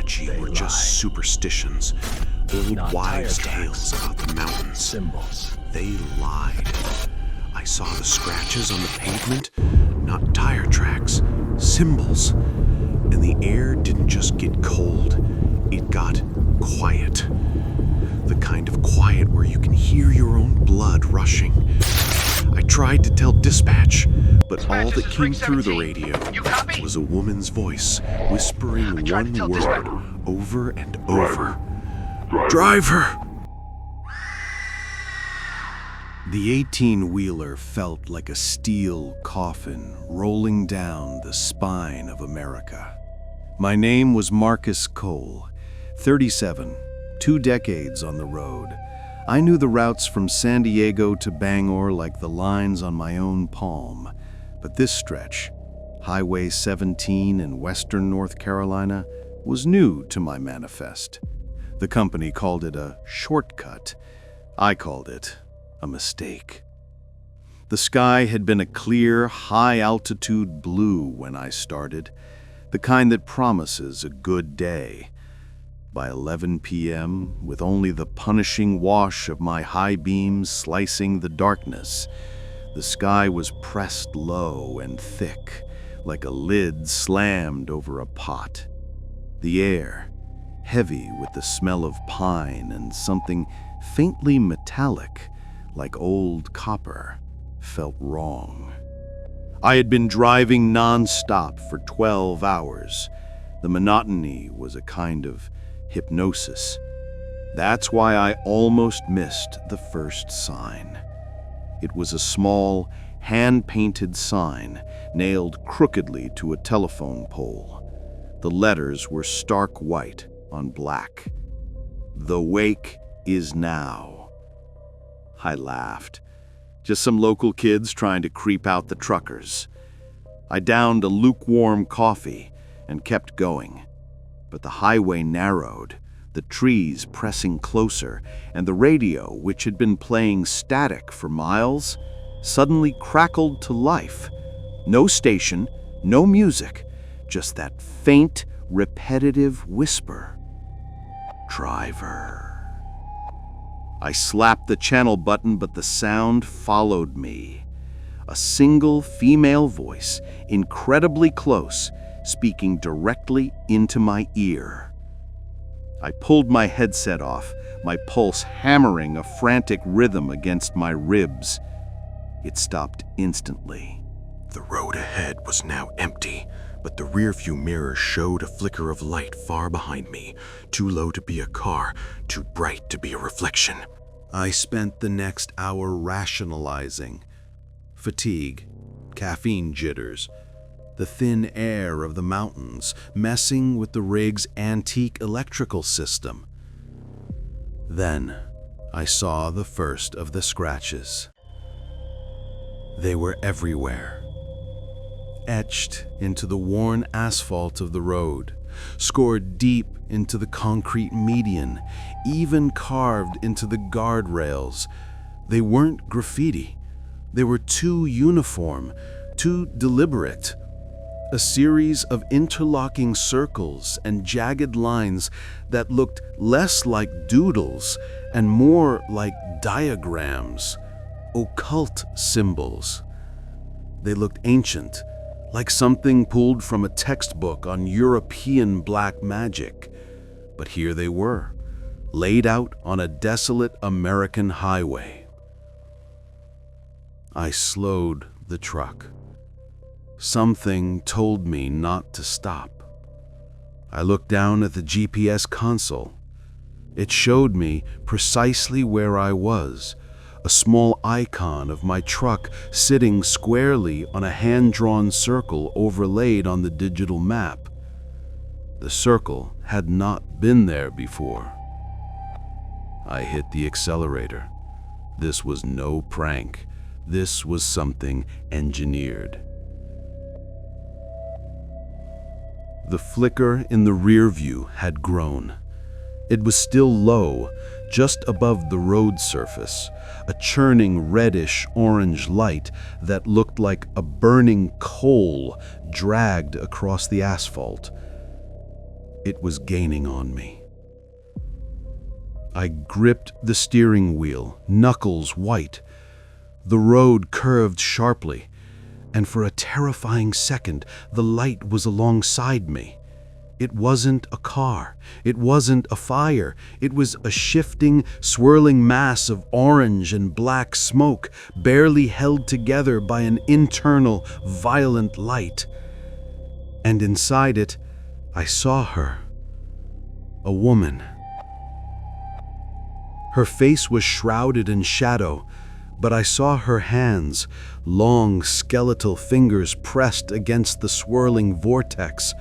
Apache were just superstitions, old wives' tales about the mountains. Symbols. They lied. I saw the scratches on the pavement, not tire tracks, symbols. And the air didn't just get cold, it got quiet. The kind of quiet where you can hear your own blood rushing. I tried to tell dispatch, but all that came through the radio was a woman's voice whispering one word over and over. Driver! The 18-wheeler felt like a steel coffin rolling down the spine of America. My name was Marcus Cole, 37, 2 decades on the road. I knew the routes from San Diego to Bangor like the lines on my own palm. But this stretch, Highway 17 in western North Carolina, was new to my manifest. The company called it a shortcut. I called it a mistake. The sky had been a clear, high-altitude blue when I started, the kind that promises a good day. By 11 p.m., with only the punishing wash of my high beams slicing the darkness, the sky was pressed low and thick, like a lid slammed over a pot. The air, heavy with the smell of pine and something faintly metallic, like old copper, felt wrong. I had been driving non-stop for 12 hours. The monotony was a kind of hypnosis. That's why I almost missed the first sign. It was a small, hand-painted sign nailed crookedly to a telephone pole. The letters were stark white on black. The wake is now. I laughed. Just some local kids trying to creep out the truckers. I downed a lukewarm coffee and kept going. But the highway narrowed, the trees pressing closer, and the radio, which had been playing static for miles, suddenly crackled to life. No station, no music, just that faint, repetitive whisper. Driver. I slapped the channel button, but the sound followed me. A single female voice, incredibly close, speaking directly into my ear. I pulled my headset off, my pulse hammering a frantic rhythm against my ribs. It stopped instantly. The road ahead was now empty, but the rearview mirror showed a flicker of light far behind me, too low to be a car, too bright to be a reflection. I spent the next hour rationalizing. Fatigue, caffeine jitters, the thin air of the mountains messing with the rig's antique electrical system. Then I saw the first of the scratches. They were everywhere, etched into the worn asphalt of the road, scored deep into the concrete median, even carved into the guardrails. They weren't graffiti. They were too uniform, too deliberate. A series of interlocking circles and jagged lines that looked less like doodles and more like diagrams, occult symbols. They looked ancient, like something pulled from a textbook on European black magic. But here they were, laid out on a desolate American highway. I slowed the truck. Something told me not to stop. I looked down at the GPS console. It showed me precisely where I was, a small icon of my truck sitting squarely on a hand-drawn circle overlaid on the digital map. The circle had not been there before. I hit the accelerator. This was no prank. This was something engineered. The flicker in the rear view had grown. It was still low, just above the road surface, a churning reddish-orange light that looked like a burning coal dragged across the asphalt. It was gaining on me. I gripped the steering wheel, knuckles white. The road curved sharply, and for a terrifying second, the light was alongside me. It wasn't a car. It wasn't a fire. It was a shifting, swirling mass of orange and black smoke, barely held together by an internal, violent light. And inside it, I saw her. A woman. Her face was shrouded in shadow, but I saw her hands, long skeletal fingers pressed against the swirling vortex,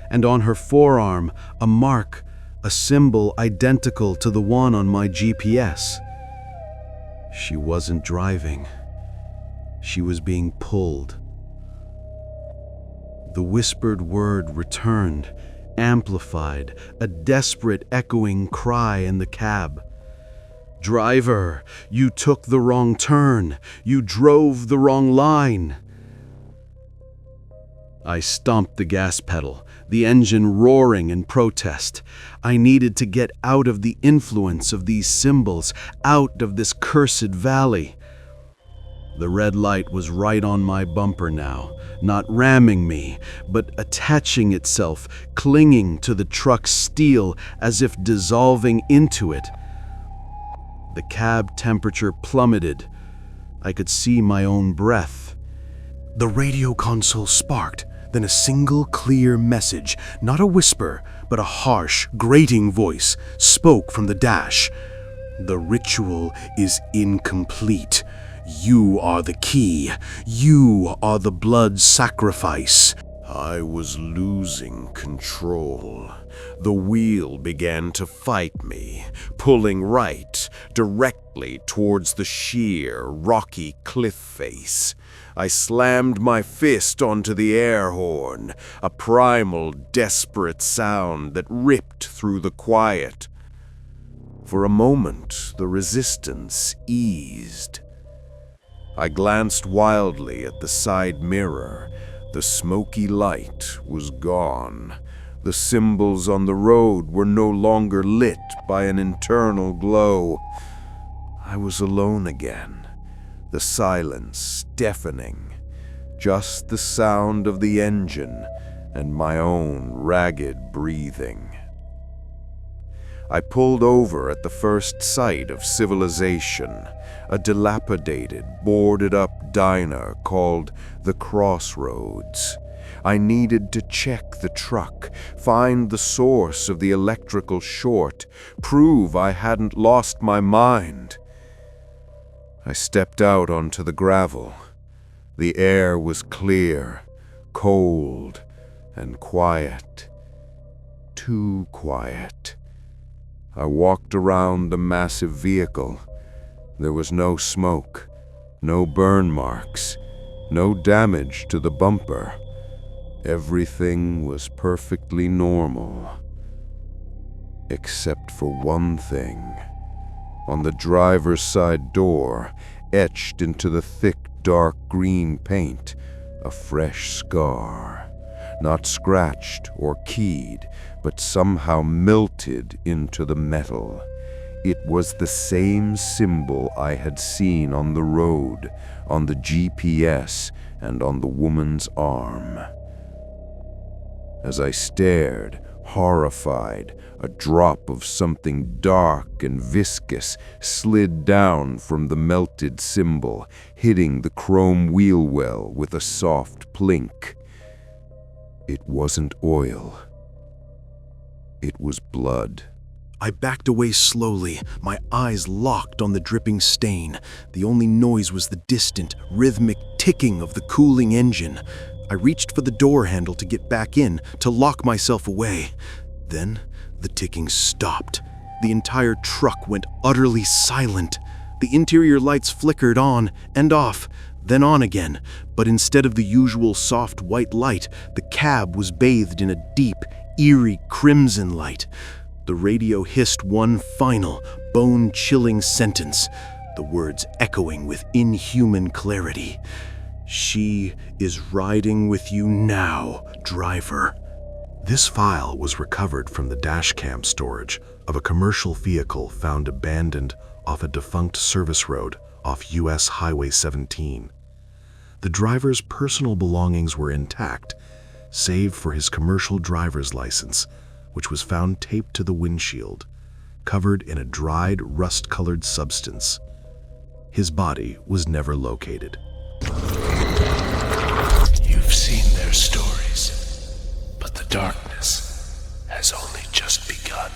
and on her forearm a mark, a symbol identical to the one on my GPS. She wasn't driving. She was being pulled. The whispered word returned, amplified, a desperate echoing cry in the cab. "Driver, you took the wrong turn. You drove the wrong line." I stomped the gas pedal, the engine roaring in protest. I needed to get out of the influence of these symbols, out of this cursed valley. The red light was right on my bumper now, not ramming me, but attaching itself, clinging to the truck's steel as if dissolving into it. The cab temperature plummeted. I could see my own breath. The radio console sparked, then a single clear message, not a whisper, but a harsh, grating voice, spoke from the dash. "The ritual is incomplete. You are the key. You are the blood sacrifice." I was losing control. The wheel began to fight me, pulling right, directly towards the sheer, rocky cliff face. I slammed my fist onto the air horn, a primal, desperate sound that ripped through the quiet. For a moment, the resistance eased. I glanced wildly at the side mirror. The smoky light was gone. The symbols on the road were no longer lit by an internal glow. I was alone again. The silence deafening. Just the sound of the engine and my own ragged breathing. I pulled over at the first sight of civilization, a dilapidated, boarded-up diner called the Crossroads. I needed to check the truck, find the source of the electrical short, prove I hadn't lost my mind. I stepped out onto the gravel. The air was clear, cold, and quiet. Too quiet. I walked around the massive vehicle. There was no smoke, no burn marks, no damage to the bumper. Everything was perfectly normal. Except for one thing. On the driver's side door, etched into the thick, dark green paint, a fresh scar. Not scratched or keyed, but somehow melted into the metal. It was the same symbol I had seen on the road, on the GPS, and on the woman's arm. As I stared, horrified, a drop of something dark and viscous slid down from the melted symbol, hitting the chrome wheel well with a soft plink. It wasn't oil. It was blood. I backed away slowly, my eyes locked on the dripping stain. The only noise was the distant, rhythmic ticking of the cooling engine. I reached for the door handle to get back in, to lock myself away. Then, the ticking stopped. The entire truck went utterly silent. The interior lights flickered on and off, then on again. But instead of the usual soft white light, the cab was bathed in a deep, eerie crimson light. The radio hissed one final, bone-chilling sentence, the words echoing with inhuman clarity. "She is riding with you now, driver." This file was recovered from the dashcam storage of a commercial vehicle found abandoned off a defunct service road off US Highway 17. The driver's personal belongings were intact, save for his commercial driver's license, which was found taped to the windshield, covered in a dried, rust-colored substance. His body was never located. You've seen their stories, but the darkness has only just begun.